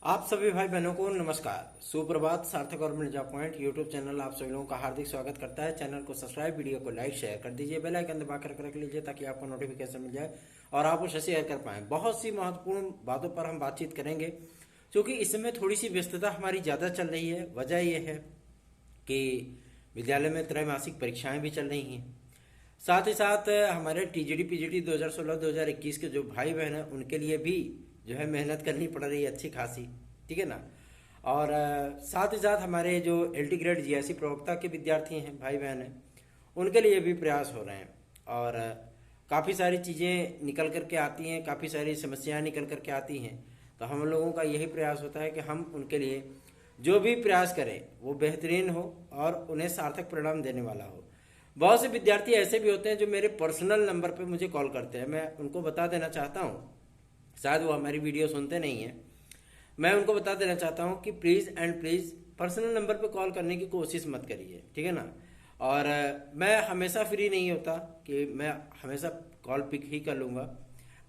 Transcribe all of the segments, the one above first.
आप सभी भाई बहनों को नमस्कार, सुप्रभात। सार्थक और मिर्जा पॉइंट यूट्यूब चैनल आप सभी लोगों का हार्दिक स्वागत करता है। चैनल को सब्सक्राइब, वीडियो को लाइक शेयर कर दीजिए, बेल आइकन दबा कर रख लीजिए ताकि आपको नोटिफिकेशन मिल जाए और आप उसे शेयर कर पाएं। बहुत सी महत्वपूर्ण बातों पर हम बातचीत करेंगे क्योंकि इस समय थोड़ी सी व्यस्तता हमारी ज़्यादा चल रही है। वजह यह है कि विद्यालय में त्रैमासिक परीक्षाएं भी चल रही हैं। साथ ही साथ हमारे टीजीटी पीजीटी 2016-2021 के जो भाई बहन हैं उनके लिए भी जो है मेहनत करनी पड़ रही है अच्छी खासी, ठीक है ना। और साथ ही साथ हमारे जो एलटी ग्रेड जीआईसी प्रवक्ता के विद्यार्थी हैं, भाई बहन हैं, उनके लिए भी प्रयास हो रहे हैं। और काफ़ी सारी चीज़ें निकल कर के आती हैं, काफ़ी सारी समस्याएं निकल कर के आती हैं। तो हम लोगों का यही प्रयास होता है कि हम उनके लिए जो भी प्रयास करें वो बेहतरीन हो और उन्हें सार्थक परिणाम देने वाला हो। बहुत से विद्यार्थी ऐसे भी होते हैं जो मेरे पर्सनल नंबर पे मुझे कॉल करते हैं। मैं उनको बता देना चाहता हूँ, शायद वो हमारी वीडियो सुनते नहीं हैं, मैं उनको बता देना चाहता हूँ कि please and please personal number पे कॉल करने की कोशिश मत करिए, ठीक है ना। और मैं हमेशा फ्री नहीं होता कि मैं हमेशा कॉल पिक ही कर लूँगा।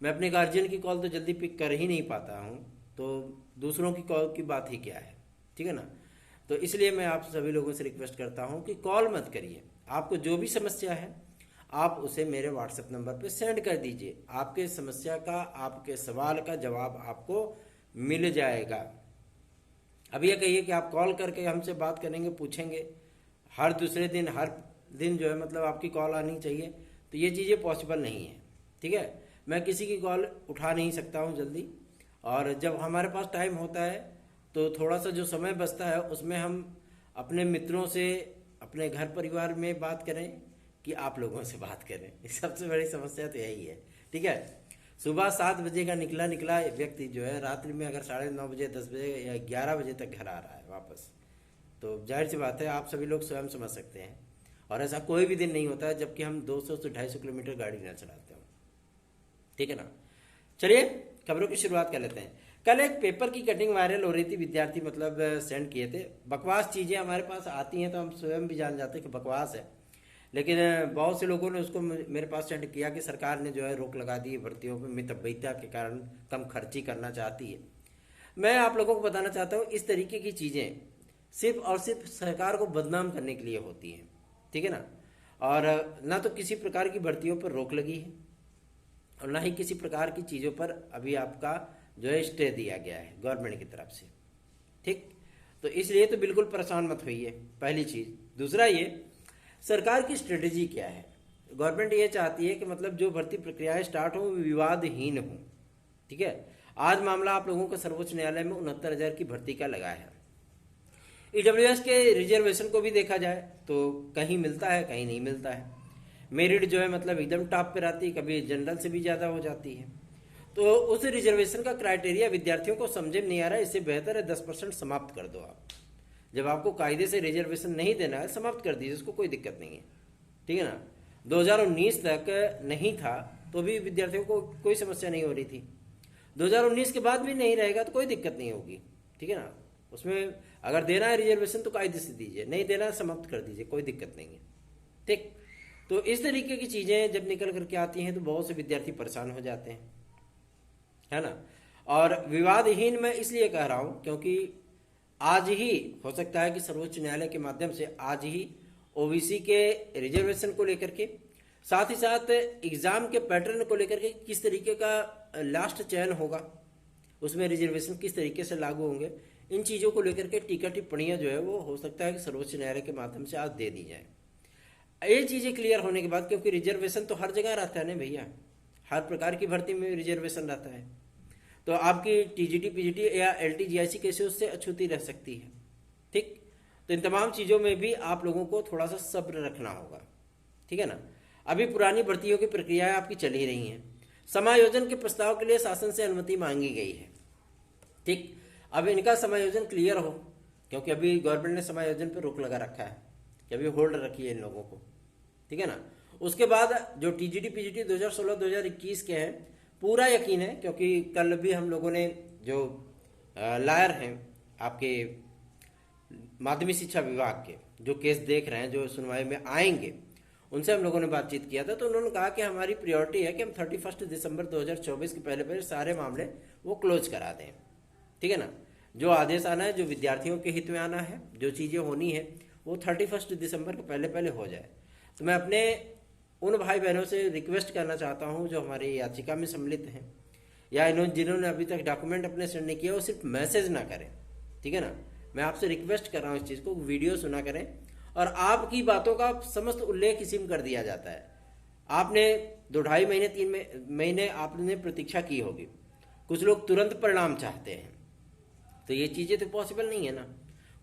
मैं अपने गार्जियन की कॉल तो जल्दी पिक कर ही नहीं पाता हूँ, तो दूसरों की कॉल की बात ही क्या है, ठीक है ना। तो इसलिए मैं आप सभी लोगों से रिक्वेस्ट करता हूँ कि कॉल मत करिए। आपको जो भी समस्या है आप उसे मेरे व्हाट्सएप नंबर पे सेंड कर दीजिए। आपके समस्या का, आपके सवाल का जवाब आपको मिल जाएगा। अब ये कहिए कि आप कॉल करके हमसे बात करेंगे, पूछेंगे हर दूसरे दिन, हर दिन जो है मतलब आपकी कॉल आनी चाहिए, तो ये चीज़ें पॉसिबल नहीं है, ठीक है। मैं किसी की कॉल उठा नहीं सकता हूँ जल्दी। और जब हमारे पास टाइम होता है तो थोड़ा सा जो समय बचता है उसमें हम अपने मित्रों से, अपने घर परिवार में बात करें कि आप लोगों से बात करें। सबसे बड़ी समस्या तो यही है, ठीक है। सुबह 7 बजे का निकला व्यक्ति जो है रात्रि में अगर 9:30 बजे, 10 बजे या 11 बजे तक घर आ रहा है वापस, तो जाहिर सी बात है आप सभी लोग स्वयं समझ सकते हैं। और ऐसा कोई भी दिन नहीं होता है जबकि हम 200 से 250 किलोमीटर गाड़ी ना चलाते हो, ठीक है ना। चलिए खबरों की शुरुआत कर लेते हैं। कल एक पेपर की कटिंग वायरल हो रही थी, विद्यार्थी मतलब सेंड किए थे। बकवास चीज़ें हमारे पास आती हैं तो हम स्वयं भी जान जाते हैं कि बकवास है, लेकिन बहुत से लोगों ने उसको मेरे पास सेंड किया कि सरकार ने जो है रोक लगा दी है भर्तियों पर, मितव्ययिता के कारण कम खर्ची करना चाहती है। मैं आप लोगों को बताना चाहता हूँ इस तरीके की चीज़ें सिर्फ और सिर्फ सरकार को बदनाम करने के लिए होती हैं, ठीक है ना। और ना तो किसी प्रकार की भर्तियों पर रोक लगी है और ना ही किसी प्रकार की चीज़ों पर अभी आपका जो है स्टे दिया गया है गवर्नमेंट की तरफ से, ठीक। तो इसलिए तो बिल्कुल परेशान मत होइए, पहली चीज़। दूसरा, ये सरकार की स्ट्रेटेजी क्या है। गवर्नमेंट ये चाहती है कि मतलब जो भर्ती प्रक्रियाएं स्टार्ट हो विवादहीन हो, ठीक है। आज मामला आप लोगों को सर्वोच्च न्यायालय में 69,000 की भर्ती का लगा है। ईडब्ल्यूएस के रिजर्वेशन को भी देखा जाए तो कहीं मिलता है, कहीं नहीं मिलता है। मेरिट जो है मतलब एकदम टॉप पे रहती है, कभी जनरल से भी ज़्यादा हो जाती है। तो उस रिजर्वेशन का क्राइटेरिया विद्यार्थियों को समझ में नहीं आ रहा है। इससे बेहतर है 10% समाप्त कर दो आप। जब आपको कायदे से रिजर्वेशन नहीं देना है, समाप्त कर दीजिए, उसको कोई दिक्कत नहीं है, ठीक है ना। 2019 तक नहीं था तो भी विद्यार्थियों को कोई समस्या नहीं हो रही थी। 2019 के बाद भी नहीं रहेगा तो कोई दिक्कत नहीं होगी, ठीक है ना। उसमें अगर देना है रिजर्वेशन तो कायदे से दीजिए, नहीं देना है समाप्त कर दीजिए, कोई दिक्कत नहीं है, ठीक। तो इस तरीके की चीज़ें जब निकल करके आती हैं तो बहुत से विद्यार्थी परेशान हो जाते हैं, है ना। और विवादहीन मैं इसलिए कह रहा हूँ क्योंकि आज ही हो सकता है कि सर्वोच्च न्यायालय के माध्यम से आज ही ओबीसी के रिजर्वेशन को लेकर के, साथ ही साथ एग्जाम के पैटर्न को लेकर के किस तरीके का लास्ट चयन होगा, उसमें रिजर्वेशन किस तरीके से लागू होंगे, इन चीज़ों को लेकर के टीका टिप्पणियां जो है वो हो सकता है कि सर्वोच्च न्यायालय के माध्यम से आज दे दी जाए। ये चीज़ें क्लियर होने के बाद, क्योंकि रिजर्वेशन तो हर जगह रहता है ना भैया, हर प्रकार की भर्ती में रिजर्वेशन रहता है, तो आपकी टीजीटी पीजीटी या एलटी जीआईसी कैसे उससे अछूती रह सकती है, ठीक। तो इन तमाम चीज़ों में भी आप लोगों को थोड़ा सा सब्र रखना होगा, ठीक है ना। अभी पुरानी भर्तियों की प्रक्रियाएं आपकी चल ही रही हैं। समायोजन के प्रस्ताव के लिए शासन से अनुमति मांगी गई है, ठीक। अब इनका समायोजन क्लियर हो, क्योंकि अभी गवर्नमेंट ने समायोजन पर रोक लगा रखा है कि अभी होल्ड रखी है इन लोगों को, ठीक है ना। उसके बाद जो टीजीटी पीजीटी 2016-2021 के हैं, पूरा यकीन है क्योंकि कल भी हम लोगों ने जो लायर हैं आपके माध्यमिक शिक्षा विभाग के, जो केस देख रहे हैं, जो सुनवाई में आएंगे, उनसे हम लोगों ने बातचीत किया था। तो उन्होंने कहा कि हमारी प्रायोरिटी है कि हम 31 दिसंबर 2024 के पहले पहले सारे मामले वो क्लोज करा दें, ठीक है ना। जो आदेश आना है, जो विद्यार्थियों के हित में आना है, जो चीज़ें होनी है वो 31 दिसंबर के पहले पहले हो जाए। तो मैं अपने उन भाई बहनों से रिक्वेस्ट करना चाहता हूँ जो हमारी याचिका में सम्मिलित हैं या इन्होंने जिन्होंने अभी तक डॉक्यूमेंट अपने सेंड नहीं किया, वो सिर्फ मैसेज ना करें, ठीक है ना। मैं आपसे रिक्वेस्ट कर रहा हूँ इस चीज़ को, वीडियो सुना करें और आपकी बातों का समस्त उल्लेख इसी में कर दिया जाता है। आपने 2-2.5 महीने 3 महीने आपने प्रतीक्षा की होगी, कुछ लोग तुरंत परिणाम चाहते हैं, तो ये चीज़ें तो पॉसिबल नहीं है ना।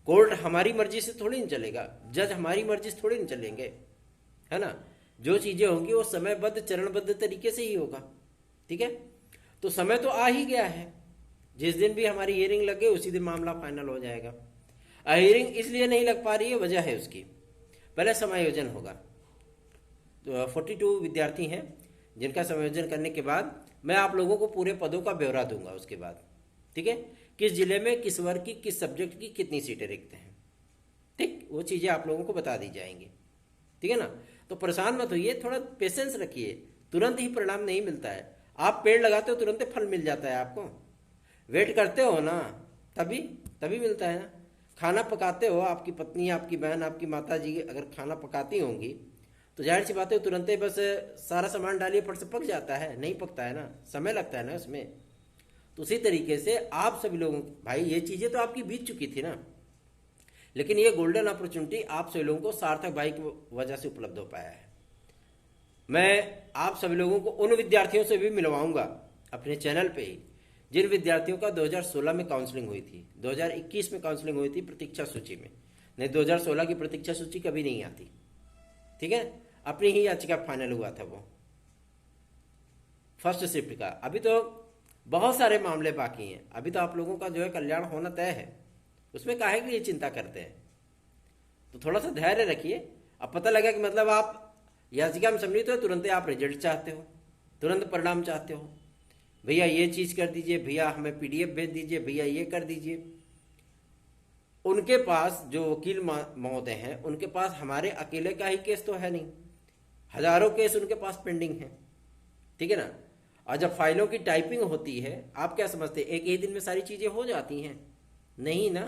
कोर्ट हमारी मर्जी से थोड़ी नहीं चलेगा, जज हमारी मर्जी से थोड़ी नहीं चलेंगे, है ना। जो चीज़ें होंगी वो समयबद्ध चरणबद्ध तरीके से ही होगा, ठीक है। तो समय तो आ ही गया है, जिस दिन भी हमारी हियरिंग लगे उसी दिन मामला फाइनल हो जाएगा। हियरिंग इसलिए नहीं लग पा रही है, वजह है उसकी, पहले समायोजन होगा। तो 42 विद्यार्थी हैं जिनका समायोजन करने के बाद मैं आप लोगों को पूरे पदों का ब्यौरा दूंगा उसके बाद, ठीक है। किस जिले में किस वर्ग की किस सब्जेक्ट की कितनी सीटें रिक्त हैं, ठीक, वो चीज़ें आप लोगों को बता दी जाएंगी, ठीक है ना। तो परेशान मत होइए, थोड़ा पेशेंस रखिए, तुरंत ही परिणाम नहीं मिलता है। आप पेड़ लगाते हो तुरंत फल मिल जाता है आपको, वेट करते हो ना तभी तभी मिलता है ना। खाना पकाते हो, आपकी पत्नी, आपकी बहन, आपकी माता जी अगर खाना पकाती होंगी तो जाहिर सी बात है तुरंत ही बस सारा सामान डालिए फट से पक जाता है, नहीं पकता है ना, समय लगता है ना उसमें। तो उसी तरीके से आप सभी लोगों, भाई ये चीज़ें तो आपकी बीत चुकी थी ना, लेकिन ये गोल्डन अपॉर्चुनिटी आप सभी लोगों को सार्थक भाई की वजह से उपलब्ध हो पाया है। मैं आप सभी लोगों को उन विद्यार्थियों से भी मिलवाऊंगा अपने चैनल पे ही जिन विद्यार्थियों का 2016 में काउंसलिंग हुई थी, 2021 में काउंसलिंग हुई थी प्रतीक्षा सूची में, नहीं 2016 की प्रतीक्षा सूची कभी नहीं आती, ठीक है। अपनी ही याचिका फाइनल हुआ था वो फर्स्ट शिफ्ट का। अभी तो बहुत सारे मामले बाकी हैं, अभी तो आप लोगों का जो है कल्याण होना तय है, उसमें काहे के लिए चिंता करते हैं। तो थोड़ा सा धैर्य रखिए। अब पता लगा कि मतलब आप याचिका में सम्मिलित हो, तुरंत ही आप रिजल्ट चाहते हो, तुरंत परिणाम चाहते हो, भैया ये चीज़ कर दीजिए, भैया हमें PDF भेज दीजिए, भैया ये कर दीजिए। उनके पास जो वकील महोदय हैं उनके पास हमारे अकेले का ही केस तो है नहीं, हजारों केस उनके पास पेंडिंग है, ठीक है ना। और जब फाइलों की टाइपिंग होती है, आप क्या समझते हैं एक ही दिन में सारी चीज़ें हो जाती हैं? नहीं ना,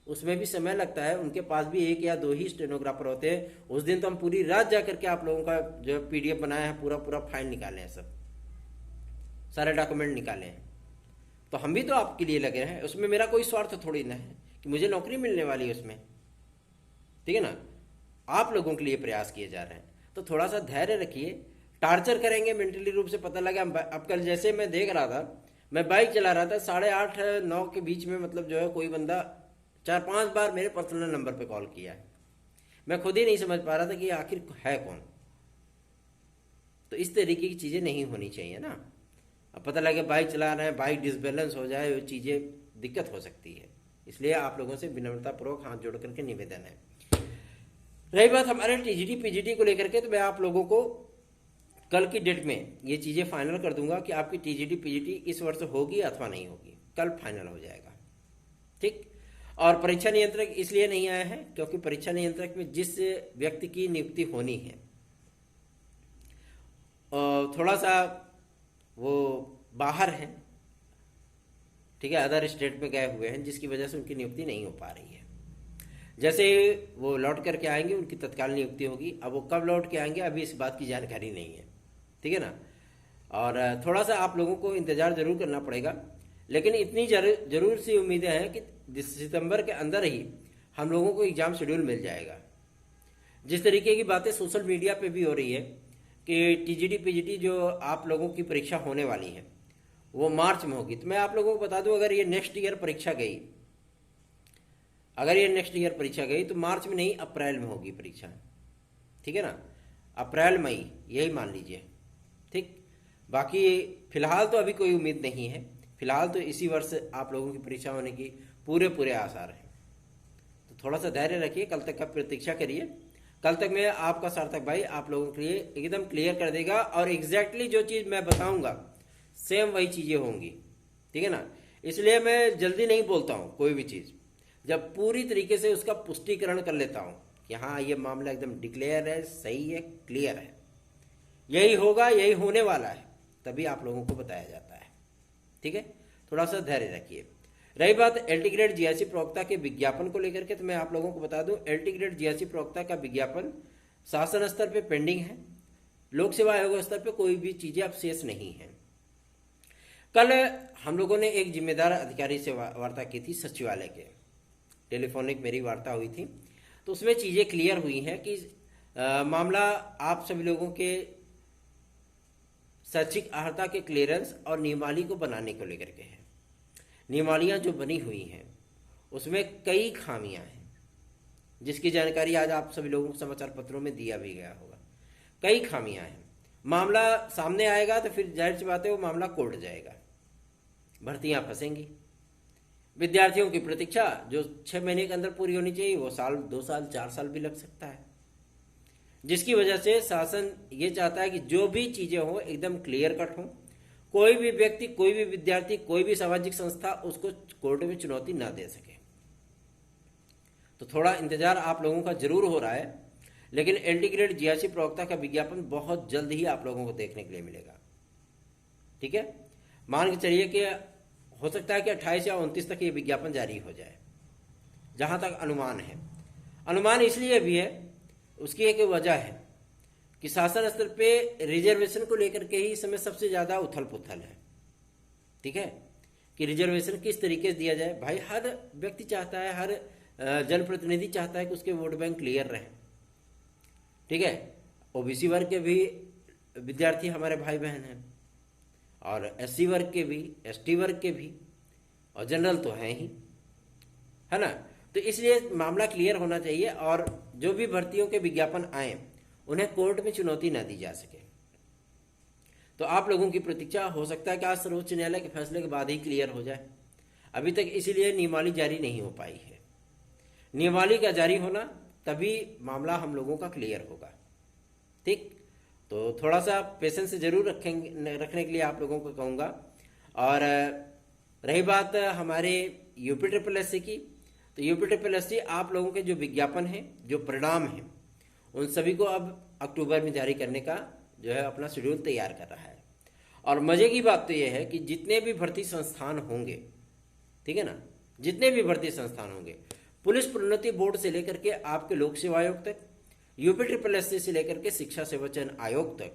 उसमें भी समय लगता है। उनके पास भी 1 या 2 ही स्टेनोग्राफर होते हैं। उस दिन तो हम पूरी रात जा करके आप लोगों का जो PDF बनाया है पूरा पूरा फाइल निकाले हैं, सब सारे डॉक्यूमेंट निकाले हैं। तो हम भी तो आपके लिए लगे हैं, उसमें मेरा कोई स्वार्थ थोड़ी ना है कि मुझे नौकरी मिलने वाली है उसमें, ठीक है ना। आप लोगों के लिए प्रयास किए जा रहे हैं, तो थोड़ा सा धैर्य रखिए। टार्चर करेंगे मेंटली रूप से, पता लगा अब कल जैसे मैं देख रहा था, मैं बाइक चला रहा था 8:30-9 के बीच में, मतलब जो है कोई बंदा 4-5 बार मेरे पर्सनल नंबर पे कॉल किया है। मैं खुद ही नहीं समझ पा रहा था कि आखिर है कौन। तो इस तरीके की चीज़ें नहीं होनी चाहिए ना। अब पता लगे बाइक चला रहे हैं, बाइक डिसबैलेंस हो जाए, वो चीज़ें दिक्कत हो सकती है। इसलिए आप लोगों से विनम्रतापूर्वक हाथ जोड़ करके निवेदन है। रही बात हमारे TGT PGT को लेकर के, तो मैं आप लोगों को कल की डेट में ये चीज़ें फाइनल कर दूंगा कि आपकी TGT PGT इस वर्ष होगी अथवा नहीं होगी, कल फाइनल हो जाएगा, ठीक। और परीक्षा नियंत्रक इसलिए नहीं आया है क्योंकि परीक्षा नियंत्रक में जिस व्यक्ति की नियुक्ति होनी है थोड़ा सा वो बाहर है, ठीक है, अदर स्टेट में गए हुए हैं, जिसकी वजह से उनकी नियुक्ति नहीं हो पा रही है। जैसे वो लौट करके आएंगे उनकी तत्काल नियुक्ति होगी। अब वो कब लौट के आएंगे अभी इस बात की जानकारी नहीं है, ठीक है ना। और थोड़ा सा आप लोगों को इंतज़ार जरूर करना पड़ेगा, लेकिन इतनी जरूर सी उम्मीदें हैं कि सितंबर के अंदर ही हम लोगों को एग्ज़ाम शेड्यूल मिल जाएगा। जिस तरीके की बातें सोशल मीडिया पे भी हो रही है कि TGT PGT जो आप लोगों की परीक्षा होने वाली है वो मार्च में होगी, तो मैं आप लोगों को बता दूं अगर ये नेक्स्ट ईयर परीक्षा गई तो मार्च में नहीं अप्रैल में होगी परीक्षा, ठीक है ना, अप्रैल मई यही मान लीजिए, ठीक। बाकी फिलहाल तो अभी कोई उम्मीद नहीं है, फिलहाल तो इसी वर्ष आप लोगों की परीक्षा होने की पूरे आसार हैं। तो थोड़ा सा धैर्य रखिए, कल तक का प्रतीक्षा करिए। कल तक मैं आपका सार्थक भाई आप लोगों के लिए एकदम क्लियर कर देगा, और एग्जैक्टली जो चीज़ मैं बताऊंगा सेम वही चीज़ें होंगी, ठीक है ना। इसलिए मैं जल्दी नहीं बोलता हूँ कोई भी चीज़, जब पूरी तरीके से उसका पुष्टिकरण कर लेता हूँ कि हाँ ये मामला एकदम डिक्लेयर है, सही है, क्लियर है, यही होगा, यही होने वाला है, तभी आप लोगों को बताया जाता है, ठीक है। थोड़ा सा धैर्य रखिए। रही बात एलटी ग्रेड जीआईसी प्रवक्ता के विज्ञापन को लेकर के, तो मैं आप लोगों को बता दूं एलटी ग्रेड जीआईसी प्रवक्ता का विज्ञापन शासन स्तर पे पेंडिंग है, लोक सेवा आयोग स्तर पे कोई भी चीजें अब शेष नहीं है। कल हम लोगों ने एक जिम्मेदार अधिकारी से वार्ता की थी, सचिवालय के टेलीफोनिक मेरी वार्ता हुई थी, तो उसमें चीजें क्लियर हुई हैं कि मामला आप सभी लोगों के शैक्षिक अर्हता के क्लियरेंस और नियमावली को बनाने को लेकर के है। नियमावलियां जो बनी हुई हैं उसमें कई खामियां हैं, जिसकी जानकारी आज आप सभी लोगों को समाचार पत्रों में दिया भी गया होगा। कई खामियां हैं, मामला सामने आएगा तो फिर जाहिर सी बात है वो मामला कोर्ट जाएगा, भर्तियां फंसेंगी, विद्यार्थियों की प्रतीक्षा जो 6 महीने के अंदर पूरी होनी चाहिए वो साल, 2 साल, 4 साल भी लग सकता है, जिसकी वजह से शासन ये चाहता है कि जो भी चीजें हो एकदम क्लियर कट हो, कोई भी व्यक्ति, कोई भी विद्यार्थी, कोई भी सामाजिक संस्था उसको कोर्ट में चुनौती ना दे सके। तो थोड़ा इंतजार आप लोगों का जरूर हो रहा है, लेकिन एलटी ग्रेड जीआईसी प्रवक्ता का विज्ञापन बहुत जल्द ही आप लोगों को देखने के लिए मिलेगा। ठीक है, मान के चलिए कि हो सकता है कि 28 या 29 तक ये विज्ञापन जारी हो जाए, जहां तक अनुमान है। अनुमान इसलिए भी है, उसकी एक वजह है कि शासन स्तर पे रिजर्वेशन को लेकर के ही इस समय सबसे ज्यादा उथल पुथल है। ठीक है, कि रिजर्वेशन किस तरीके से दिया जाए। भाई हर व्यक्ति चाहता है, हर जनप्रतिनिधि चाहता है कि उसके वोट बैंक क्लियर रहे। ठीक है, ओबीसी वर्ग के भी विद्यार्थी हमारे भाई बहन हैं, और एससी वर्ग के भी, एसटी वर्ग के भी, और जनरल तो हैं ही, है ना। तो इसलिए मामला क्लियर होना चाहिए, और जो भी भर्तियों के विज्ञापन आए उन्हें कोर्ट में चुनौती ना दी जा सके। तो आप लोगों की प्रतीक्षा हो सकता है कि आज सर्वोच्च न्यायालय के फैसले के बाद ही क्लियर हो जाए। अभी तक इसीलिए नियमावली जारी नहीं हो पाई है। नियमावली का जारी होना तभी मामला हम लोगों का क्लियर होगा। ठीक, तो थोड़ा सा पेशेंस जरूर रखने के लिए आप लोगों को कहूँगा। और रही बात हमारे यूपी ट्रिपल एससी की, तो यूपी ट्रिपल एससी आप लोगों के जो विज्ञापन है, जो परिणाम है, उन सभी को अब अक्टूबर में जारी करने का जो है अपना शेड्यूल तैयार कर रहा है। और मजे की बात तो यह है कि जितने भी भर्ती संस्थान होंगे, ठीक है ना, जितने भी भर्ती संस्थान होंगे, पुलिस प्रोन्नति बोर्ड से लेकर के आपके लोक सेवा आयोग तक, यूपी ट्रिपल एससी से लेकर के शिक्षा सेवा चयन आयोग तक,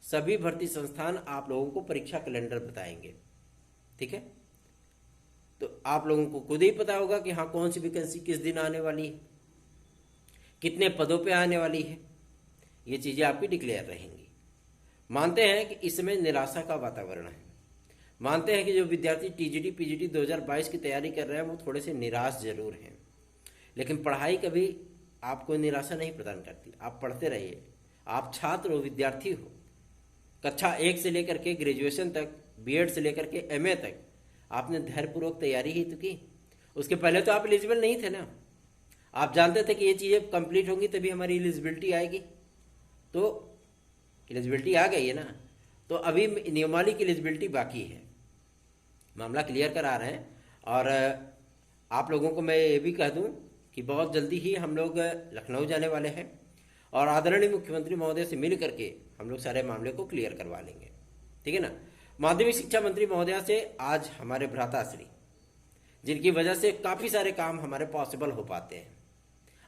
सभी भर्ती संस्थान आप लोगों को परीक्षा कैलेंडर बताएंगे। ठीक है, तो आप लोगों को खुद ही पता होगा कि हाँ कौन सी वैकेंसी किस दिन आने वाली है, कितने पदों पे आने वाली है, ये चीजें आपकी डिक्लेयर रहेंगी। मानते हैं कि इस समय निराशा का वातावरण है, मानते हैं कि जो विद्यार्थी टीजीटी पीजीटी 2022 की तैयारी कर रहे हैं वो थोड़े से निराश जरूर हैं, लेकिन पढ़ाई कभी आपको निराशा नहीं प्रदान करती। आप पढ़ते रहिए, आप छात्र हो, विद्यार्थी हो, कक्षा 1 से लेकर के ग्रेजुएशन तक, बीएड से लेकर के एमए तक आपने धैर्यपूर्वक तैयारी ही तो की। उसके पहले तो आप एलिजिबल नहीं थे ना, आप जानते थे कि ये चीज़ें कंप्लीट होंगी तभी हमारी एलिजिबिलिटी आएगी, तो एलिजिबिलिटी आ गई है ना। तो अभी नियमावली की एलिजिबिलिटी बाकी है, मामला क्लियर करा रहे हैं। और आप लोगों को मैं ये भी कह दूं कि बहुत जल्दी ही हम लोग लखनऊ जाने वाले हैं, और आदरणीय मुख्यमंत्री महोदय से मिल करके हम लोग सारे मामले को क्लियर करवा लेंगे। ठीक है ना। माध्यमिक शिक्षा मंत्री महोदया से आज हमारे भ्राताश्री, जिनकी वजह से काफ़ी सारे काम हमारे पॉसिबल हो पाते हैं,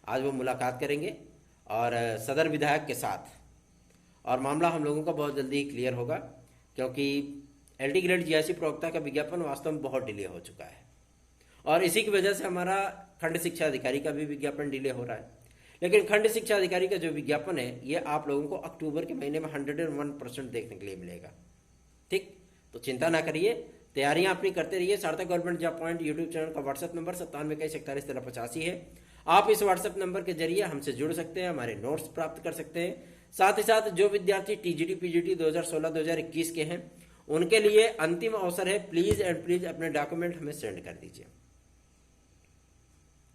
आज वो मुलाकात करेंगे और सदर विधायक के साथ, और मामला हम लोगों का बहुत जल्दी क्लियर होगा, क्योंकि एलटी ग्रेड जीआईसी प्रवक्ता का विज्ञापन वास्तव में बहुत डिले हो चुका है, और इसी की वजह से हमारा खंड शिक्षा अधिकारी का भी विज्ञापन डिले हो रहा है। लेकिन खंड शिक्षा अधिकारी का जो विज्ञापन है ये आप लोगों को अक्टूबर के महीने में 101% देखने के लिए मिलेगा। ठीक, तो चिंता ना करिए, तैयारियां अपनी करते रहिए। सार्थक government job point YouTube channel का व्हाट्सएप नंबर 9721411385 है। आप इस व्हाट्सएप नंबर के जरिए हमसे जुड़ सकते हैं, हमारे नोट्स प्राप्त कर सकते हैं। साथ ही साथ जो विद्यार्थी टीजीटी पीजीटी 2016-2021 के हैं उनके लिए अंतिम अवसर है, प्लीज एंड प्लीज अपने डॉक्यूमेंट हमें सेंड कर दीजिए,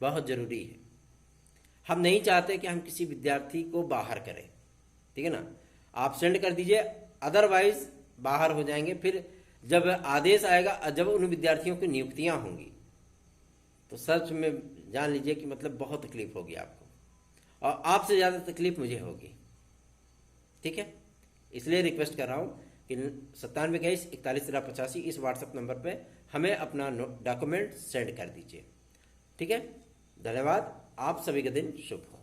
बहुत जरूरी है। हम नहीं चाहते कि हम किसी विद्यार्थी को बाहर करें, ठीक है ना। आप सेंड कर दीजिए, अदरवाइज बाहर हो जाएंगे। फिर जब आदेश आएगा, जब उन विद्यार्थियों की नियुक्तियां होंगी, तो सच में जान लीजिए कि मतलब बहुत तकलीफ होगी आपको, और आपसे ज़्यादा तकलीफ मुझे होगी। ठीक है, इसलिए रिक्वेस्ट कर रहा हूं कि 9721411385 इस व्हाट्सएप नंबर पे हमें अपना डॉक्यूमेंट सेंड कर दीजिए। ठीक है, धन्यवाद। आप सभी का दिन शुभ हो।